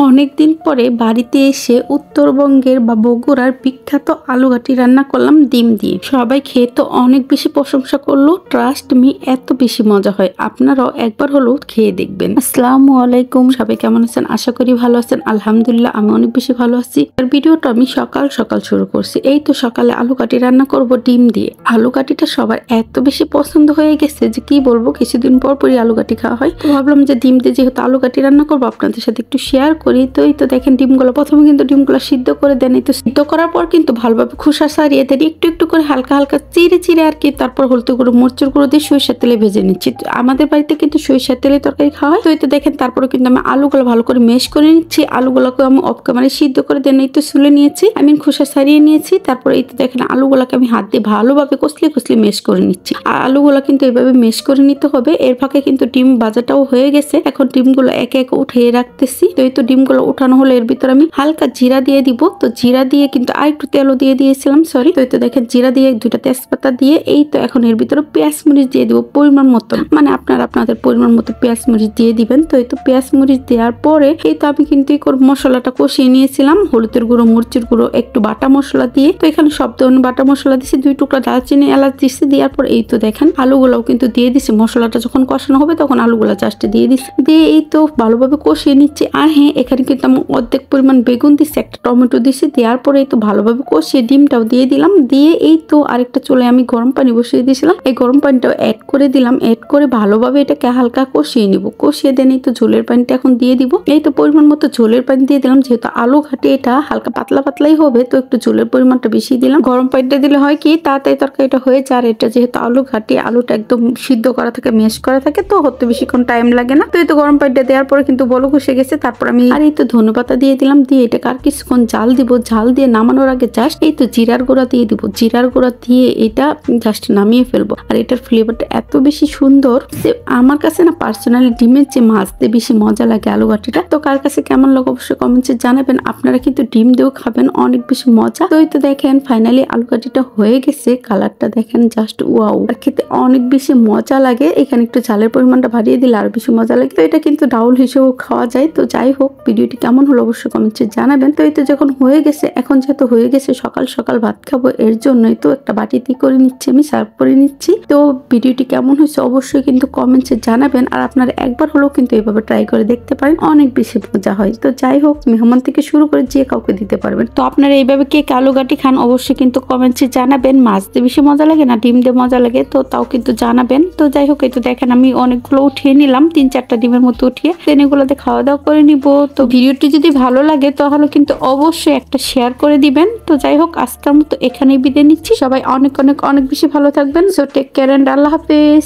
অনেকদিন পরে বাড়িতে এসে উত্তরবঙ্গের বা বগুড়ার বিখ্যাত আলুঘাটি রান্না করলাম ডিম দিয়ে। সবাই খেয়ে তো অনেক বেশি প্রশংসা করলো। ট্রাস্ট মি, এত বেশি মজা হয়, আপনারাও একবার হলেও খেয়ে দেখবেন। আসসালামু আলাইকুম, সবাই কেমন আছেন? আশা করি ভালো আছেন। আলহামদুলিল্লাহ আমি অনেক বেশি ভালো আছি। আর ভিডিওটা আমি সকাল সকাল শুরু করছি। এই তো সকালে আলুঘাটি রান্না করব ডিম দিয়ে। আলুঘাটিটা সবার এত বেশি পছন্দ হয়ে গেছে যে কি বলবো, কিছুদিন পর পরই আলুঘাটি খাওয়া হয়। তো ভাবলাম যে ডিম দিয়ে যেহেতু আলুঘাটি রান্না করবো আপনাদের সাথে একটু শেয়ার করি। তো এই তো দেখেন ডিমগুলো প্রথমে কিন্তু ডিমগুলো সিদ্ধ করে দেন। এই তো সিদ্ধ করার পর কিন্তু ভালোভাবে খোসা ছাড়িয়ে দেন, একটু একটু করে হালকা হালকা চিড়ে চিড়ে আর কি। তারপর হলুদ গুঁড়ো মরিচের গুঁড়ো দিয়ে সরিষার তেলে ভেজে নিচ্ছি। আমাদের বাড়িতে কিন্তু সরিষার তেলে তরকারি খাওয়া হয়। তো এই তো দেখেন তারপরে কিন্তু আমি আলুগুলো ভালো করে মেশ করে নিচ্ছি। আলুগুলোকে আমি মানে সিদ্ধ করে দেন, এই তো সুলে নিয়েছি, আমি খোসা ছাড়িয়ে নিয়েছি। তারপরে এই তো দেখেন আলুগুলোকে আমি হাত দিয়ে ভালোভাবে কষলে কষলে মেশ করে নিচ্ছি। আর আলুগুলো কিন্তু এইভাবে মেশ করে নিতে হবে। এর ফাঁকে কিন্তু ডিম ভাজাটাও হয়ে গেছে। এখন ডিমগুলো একে একে উঠিয়ে রাখতেছি। তো এই তো ডিমগুলো উঠানো হলে এর ভিতরে আমি হালকা জিরা দিয়ে দিব। তো জিরা দিয়ে কিন্তু আর একটু তেলও দিয়ে দিয়েছিলাম, সরি। তো এই তো দেখেন জিরা দিয়ে দুইটা তেজপাতা দিয়ে এই তো এখন এর ভিতরে পেঁয়াজ মরিচ দিয়ে দিব পরিমাণ মতো, মানে আপনারা আপনাদের পরিমাণ মতো পেঁয়াজ মরিচ দিয়ে দিবেন। তো এই তো পেঁয়াজ মরিচ দেওয়ার পরে এই তো আমি কিন্তু মশলাটা কষিয়ে নিয়েছিলাম, হলুদের গুঁড়ো মরিচের গুঁড়ো একটু বাটা মশলা দিয়ে। তো এখানে সব ধরনের বাটা মশলা দিছি, 2 টুকরা দারচিনি এলাচ দিচ্ছি। দেওয়ার পর এই তো দেখেন আলুগুলাও কিন্তু দিয়ে দিছি। মশলাটা যখন কষানো হবে তখন আলুগুলা জাস্ট দিয়ে দিচ্ছি, দিয়ে এই তো ভালোভাবে কষিয়ে নিচ্ছি। আর হ্যাঁ, এখানে কিন্তু আমি অর্ধেক পরিমাণ বেগুন দিচ্ছি, একটা টমেটো দিচ্ছি। দেওয়ার পরে এই তো ভালোভাবে কষিয়ে ডিমটাও দিয়ে দিলাম। দিয়ে এই তো আরেকটা চুলায় আমি গরম পানি বসিয়ে দিয়েছিলাম, এই গরম পানিটাও অ্যাড করে দিলাম। অ্যাড করে ভালোভাবে এটাকে হালকা কষিয়ে নিব। কষিয়ে দেন এই তো ঝোলের পানিটা এখন দিয়ে দিব। এই তো পরিমাণ মতো ঝোলের পানি দিয়ে দিলাম, যেহেতু আলু ঘাটে এটা হালকা পাতলা পাতলাই হবে, তো একটু ঝোলের পরিমাণটা বেশি দিলাম। গরম পানিটা দিলে হয় কি তাড়াতাড়ি তরকারিটা হয়ে যায়। আর এটা যেহেতু আলু ঘাটে, আলুটা একদম সিদ্ধ করা থাকে, মেশ করা থাকে, তো হতে বেশিক্ষণ টাইম লাগে না। তো এই তো গরম পানিটা দেওয়ার পরে কিন্তু বলো কষে গেছে। তারপর আমি আর এই তো ধনেপাতা দিয়ে দিলাম। দিয়ে এটাকে আর কিছুক্ষণ জাল দিব। জাল দিয়ে নামানোর আগে জাস্ট এই তো জিরার গুঁড়া দিয়ে দিব। জিরার গুঁড়া দিয়ে এটা জাস্ট নামিয়ে ফেলবো। আর এটার ফ্লেভারটা এত বেশি সুন্দর যে আমার কাছে না পার্সোনালি ডিমের যে মাছ দিয়ে বেশি মজা লাগে আলু ঘাটিটা। তো কার কাছে কেমন লাগে অবশ্যই কমেন্টে জানাবেন। আপনারা কিন্তু ডিম দিয়েও খাবেন, অনেক বেশি মজা। তো এই তো দেখেন ফাইনালি আলু ঘাটিটা হয়ে গেছে। কালারটা দেখেন জাস্ট ওয়াও, আর খেতে অনেক বেশি মজা লাগে। এখানে একটু ঝালের পরিমাণটা বাড়িয়ে দিলে আরো বেশি মজা লাগে। তো এটা কিন্তু ডাউল হিসেবেও খাওয়া যায়। তো যাই হোক, ভিডিওটি কেমন হলো অবশ্যই কমেন্টে জানাবেন। তো এই তো যখন হয়ে গেছে, এখন যেহেতু হয়ে গেছে সকাল সকাল ভাত খাবো, এর জন্যই তো একটা বাটিতে করে নিচ্ছি, আমি সার্ভ করে নিচ্ছি। তো ভিডিওটি কেমন হয়েছে অবশ্যই কিন্তু কমেন্টে জানাবেন। আর আপনারা একবার হলেও কিন্তু এইভাবে ট্রাই করে দেখতে পারেন, অনেক বেশি মজা হয়। তো যাই হোক, মেহমান থেকে শুরু করে যে কাউকে দিতে পারবেন। তো আপনারা এইভাবে কে আলু ঘাটি খান অবশ্যই কিন্তু কমেন্টে জানাবেন। মাছ দিয়ে বেশি মজা লাগে না ডিম দিয়ে মজা লাগে, তো তাও কিন্তু জানাবেন। তো যাই হোক, এই তো দেখেন আমি অনেকগুলো উঠিয়ে নিলাম, 3-4টা ডিমের মতো উঠিয়ে এগুলোতে খাওয়া দাওয়া করে নিব। তো ভিডিওটি যদি ভালো লাগে তাহলে কিন্তু অবশ্যই একটা শেয়ার করে দিবেন। তো যাই হোক, আজকের মতো এখানেই বিদায় নিচ্ছি। সবাই অনেক অনেক অনেক বেশি ভালো থাকবেন। সো টেক কেয়ার এন্ড আল্লাহ হাফেজ।